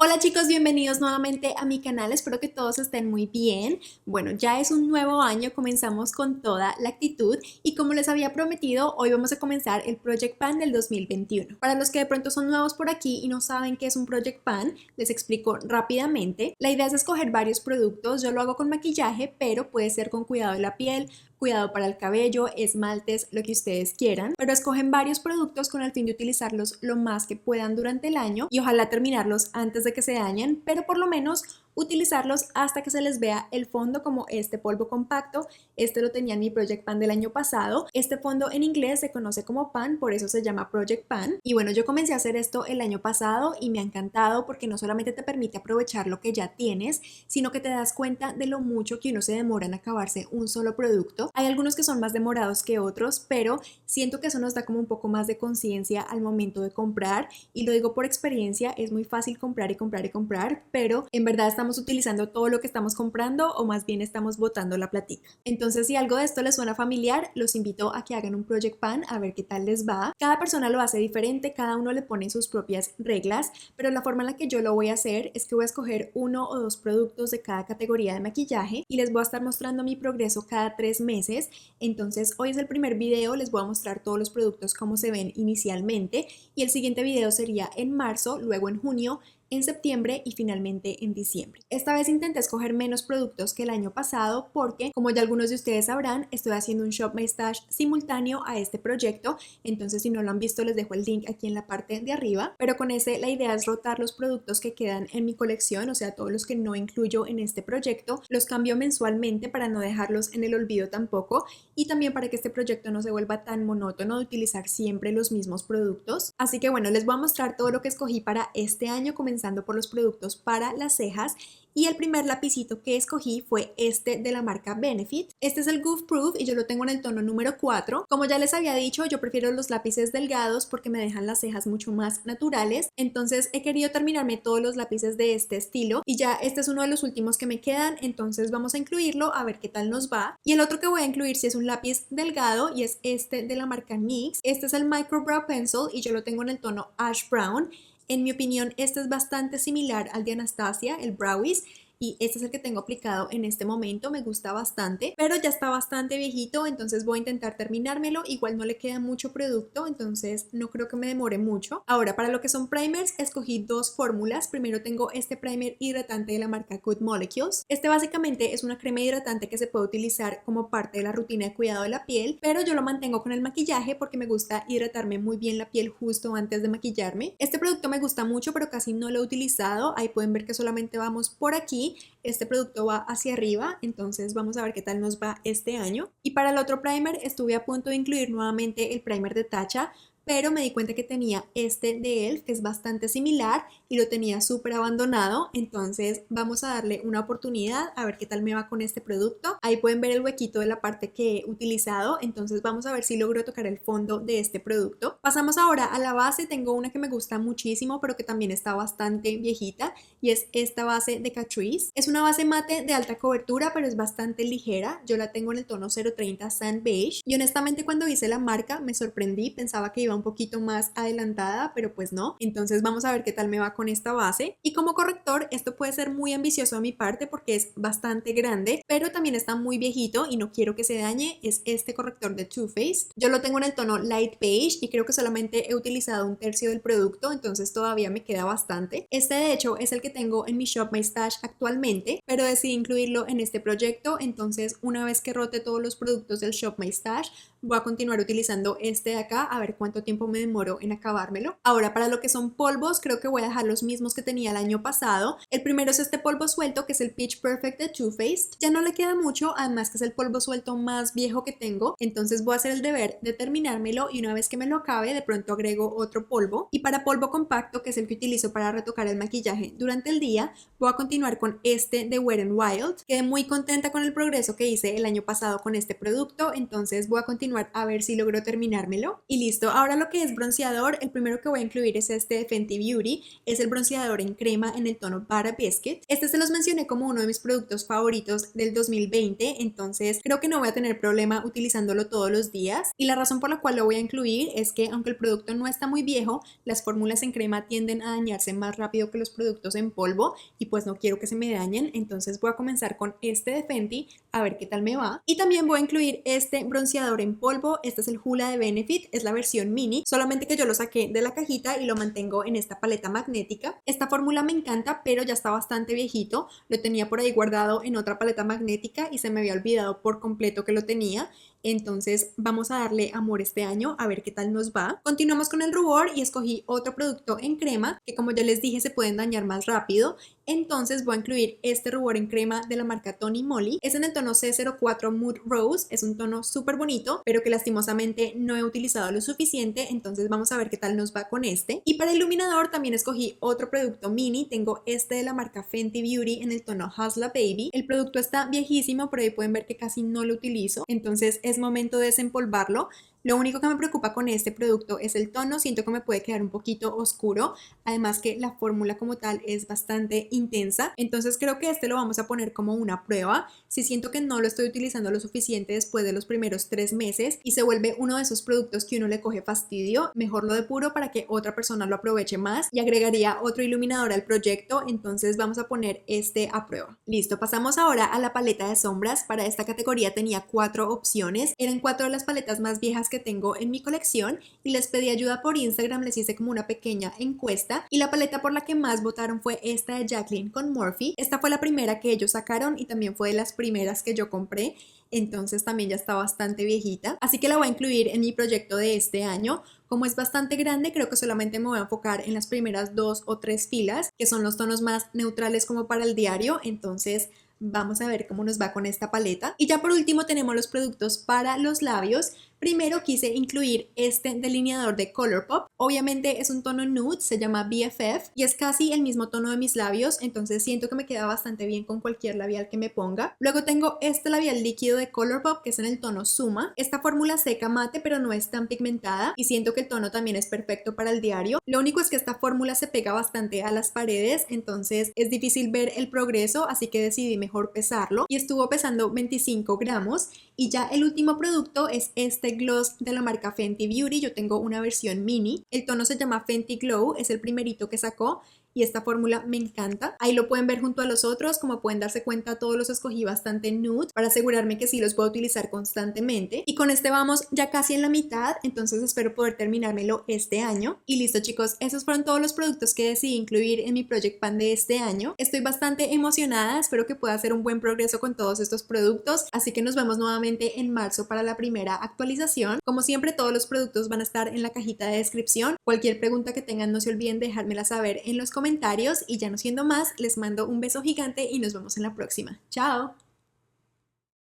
Hola chicos, bienvenidos nuevamente a mi canal, espero que todos estén muy bien. Bueno, ya es un nuevo año, comenzamos con toda la actitud y como les había prometido, hoy vamos a comenzar el Project Pan del 2021. Para los que de pronto son nuevos por aquí y no saben qué es un Project Pan, les explico rápidamente. La idea es escoger varios productos, yo lo hago con maquillaje, pero puede ser con cuidado de la piel, cuidado para el cabello, esmaltes, lo que ustedes quieran, pero escogen varios productos con el fin de utilizarlos lo más que puedan durante el año y ojalá terminarlos antes de que se dañen, pero por lo menos utilizarlos hasta que se les vea el fondo, como este polvo compacto. Este lo tenía en mi Project Pan del año pasado. Este fondo en inglés se conoce como pan, por eso se llama Project Pan. Y bueno, yo comencé a hacer esto el año pasado y me ha encantado porque no solamente te permite aprovechar lo que ya tienes, sino que te das cuenta de lo mucho que uno se demora en acabarse un solo producto. Hay algunos que son más demorados que otros, pero siento que eso nos da como un poco más de conciencia al momento de comprar, y lo digo por experiencia, es muy fácil comprar y comprar y comprar, pero en verdad estamos utilizando todo lo que estamos comprando o más bien estamos botando la platica. Entonces, si algo de esto les suena familiar, los invito a que hagan un Project Pan a ver qué tal les va. Cada persona lo hace diferente, cada uno le pone sus propias reglas, pero la forma en la que yo lo voy a hacer es que voy a escoger uno o dos productos de cada categoría de maquillaje y les voy a estar mostrando mi progreso cada 3 meses. Entonces, hoy es el primer video, les voy a mostrar todos los productos como se ven inicialmente, y el siguiente video sería en marzo, luego en junio, en septiembre y finalmente en diciembre. Esta vez intenté escoger menos productos que el año pasado porque, como ya algunos de ustedes sabrán, estoy haciendo un Shop My Stash simultáneo a este proyecto, entonces si no lo han visto les dejo el link aquí en la parte de arriba, pero con ese la idea es rotar los productos que quedan en mi colección, o sea, todos los que no incluyo en este proyecto, los cambio mensualmente para no dejarlos en el olvido tampoco, y también para que este proyecto no se vuelva tan monótono de utilizar siempre los mismos productos. Así que bueno, les voy a mostrar todo lo que escogí para este año, comenzando por los productos para las cejas. Y el primer lapicito que escogí fue este de la marca Benefit. Este es el Goof Proof y yo lo tengo en el tono número 4. Como ya les había dicho, yo prefiero los lápices delgados porque me dejan las cejas mucho más naturales. Entonces he querido terminarme todos los lápices de este estilo y ya este es uno de los últimos que me quedan. Entonces vamos a incluirlo a ver qué tal nos va. Y el otro que voy a incluir sí es un lápiz delgado y es este de la marca NYX. Este es el Micro Brow Pencil y yo lo tengo en el tono Ash Brown. En mi opinión, este es bastante similar al de Anastasia, el Browies, y este es el que tengo aplicado en este momento. Me gusta bastante, pero ya está bastante viejito, entonces voy a intentar terminármelo. Igual no le queda mucho producto, entonces no creo que me demore mucho. Ahora, para lo que son primers, escogí dos fórmulas. Primero tengo este primer hidratante de la marca Good Molecules. Este básicamente es una crema hidratante que se puede utilizar como parte de la rutina de cuidado de la piel, pero yo lo mantengo con el maquillaje porque me gusta hidratarme muy bien la piel justo antes de maquillarme. Este producto me gusta mucho, pero casi no lo he utilizado. Ahí pueden ver que solamente vamos por aquí. Este producto va hacia arriba, entonces vamos a ver qué tal nos va este año. Y para el otro primer estuve a punto de incluir nuevamente el primer de Tatcha, pero me di cuenta que tenía este de ELF que es bastante similar y lo tenía súper abandonado, entonces vamos a darle una oportunidad a ver qué tal me va con este producto. Ahí pueden ver el huequito de la parte que he utilizado, entonces vamos a ver si logro tocar el fondo de este producto. Pasamos ahora a la base. Tengo una que me gusta muchísimo pero que también está bastante viejita y es esta base de Catrice. Es una base mate de alta cobertura pero es bastante ligera. Yo la tengo en el tono 030 Sand Beige y honestamente cuando hice la marca me sorprendí, pensaba que iba un poquito más adelantada, pero pues no. Entonces vamos a ver qué tal me va con esta base. Y como corrector, esto puede ser muy ambicioso a mi parte porque es bastante grande, pero también está muy viejito y no quiero que se dañe. Es este corrector de Too Faced. Yo lo tengo en el tono Light Beige y creo que solamente he utilizado un tercio del producto, entonces todavía me queda bastante. Este de hecho es el que tengo en mi Shop My Stash actualmente, pero decidí incluirlo en este proyecto, entonces una vez que rote todos los productos del Shop My Stash, voy a continuar utilizando este de acá a ver cuánto tiempo me demoro en acabármelo. Ahora, para lo que son polvos, creo que voy a dejar los mismos que tenía el año pasado. El primero es este polvo suelto que es el Peach Perfect de Too Faced. Ya no le queda mucho, además que es el polvo suelto más viejo que tengo, entonces voy a hacer el deber de terminármelo y una vez que me lo acabe de pronto agrego otro polvo. Y para polvo compacto, que es el que utilizo para retocar el maquillaje durante el día, voy a continuar con este de Wet n Wild. Quedé muy contenta con el progreso que hice el año pasado con este producto, entonces voy a continuar a ver si logro terminármelo. Y listo. Ahora lo que es bronceador, el primero que voy a incluir es este de Fenty Beauty. Es el bronceador en crema en el tono Butter Biscuit. Este se los mencioné como uno de mis productos favoritos del 2020, entonces creo que no voy a tener problema utilizándolo todos los días. Y la razón por la cual lo voy a incluir es que aunque el producto no está muy viejo, las fórmulas en crema tienden a dañarse más rápido que los productos en en polvo y pues no quiero que se me dañen, entonces voy a comenzar con este de Fenty a ver qué tal me va. Y también voy a incluir este bronceador en polvo, este es el Hoola de Benefit, es la versión mini, solamente que yo lo saqué de la cajita y lo mantengo en esta paleta magnética. Esta fórmula me encanta, pero ya está bastante viejito, lo tenía por ahí guardado en otra paleta magnética y se me había olvidado por completo que lo tenía. Entonces vamos a darle amor este año a ver qué tal nos va. Continuamos con el rubor y escogí otro producto en crema que, como ya les dije, se pueden dañar más rápido. Entonces voy a incluir este rubor en crema de la marca Tony Moly. Es en el tono C04 Mood Rose, es un tono súper bonito, pero que lastimosamente no he utilizado lo suficiente, entonces vamos a ver qué tal nos va con este. Y para iluminador también escogí otro producto mini, tengo este de la marca Fenty Beauty en el tono Hustla Baby. El producto está viejísimo, pero ahí pueden ver que casi no lo utilizo, entonces es momento de desempolvarlo. Lo único que me preocupa con este producto es el tono, siento que me puede quedar un poquito oscuro, además que la fórmula como tal es bastante intensa, entonces creo que este lo vamos a poner como una prueba. Si siento que no lo estoy utilizando lo suficiente después de los primeros 3 meses y se vuelve uno de esos productos que uno le coge fastidio, mejor lo depuro para que otra persona lo aproveche más y agregaría otro iluminador al proyecto, entonces vamos a poner este a prueba. Listo, pasamos ahora a la paleta de sombras. Para esta categoría tenía 4 opciones, eran 4 de las paletas más viejas que tengo en mi colección y les pedí ayuda por Instagram, les hice como una pequeña encuesta y la paleta por la que más votaron fue esta de Jaclyn con Morphe. Esta fue la primera que ellos sacaron y también fue de las primeras que yo compré, entonces también ya está bastante viejita, así que la voy a incluir en mi proyecto de este año. Como es bastante grande, creo que solamente me voy a enfocar en las primeras 2 o 3 filas, que son los tonos más neutrales como para el diario, entonces vamos a ver cómo nos va con esta paleta. Y ya por último tenemos los productos para los labios. Primero quise incluir este delineador de Colourpop, obviamente es un tono nude, se llama BFF y es casi el mismo tono de mis labios, entonces siento que me queda bastante bien con cualquier labial que me ponga. Luego tengo este labial líquido de Colourpop que es en el tono Suma, esta fórmula seca mate pero no es tan pigmentada y siento que el tono también es perfecto para el diario. Lo único es que esta fórmula se pega bastante a las paredes, entonces es difícil ver el progreso, así que decidí mejor pesarlo y estuvo pesando 25 gramos. Y ya el último producto es este gloss de la marca Fenty Beauty, yo tengo una versión mini, el tono se llama Fenty Glow, es el primerito que sacó y esta fórmula me encanta. Ahí lo pueden ver junto a los otros, como pueden darse cuenta todos los escogí bastante nude para asegurarme que sí los puedo utilizar constantemente. Y con este vamos ya casi en la mitad, entonces espero poder terminármelo este año. Y listo chicos, esos fueron todos los productos que decidí incluir en mi Project Pan de este año. Estoy bastante emocionada, espero que pueda hacer un buen progreso con todos estos productos, así que nos vemos nuevamente en marzo para la primera actualización. Como siempre todos los productos van a estar en la cajita de descripción, cualquier pregunta que tengan no se olviden dejármela saber en los comentarios y ya no siendo más, les mando un beso gigante y nos vemos en la próxima. ¡Chao!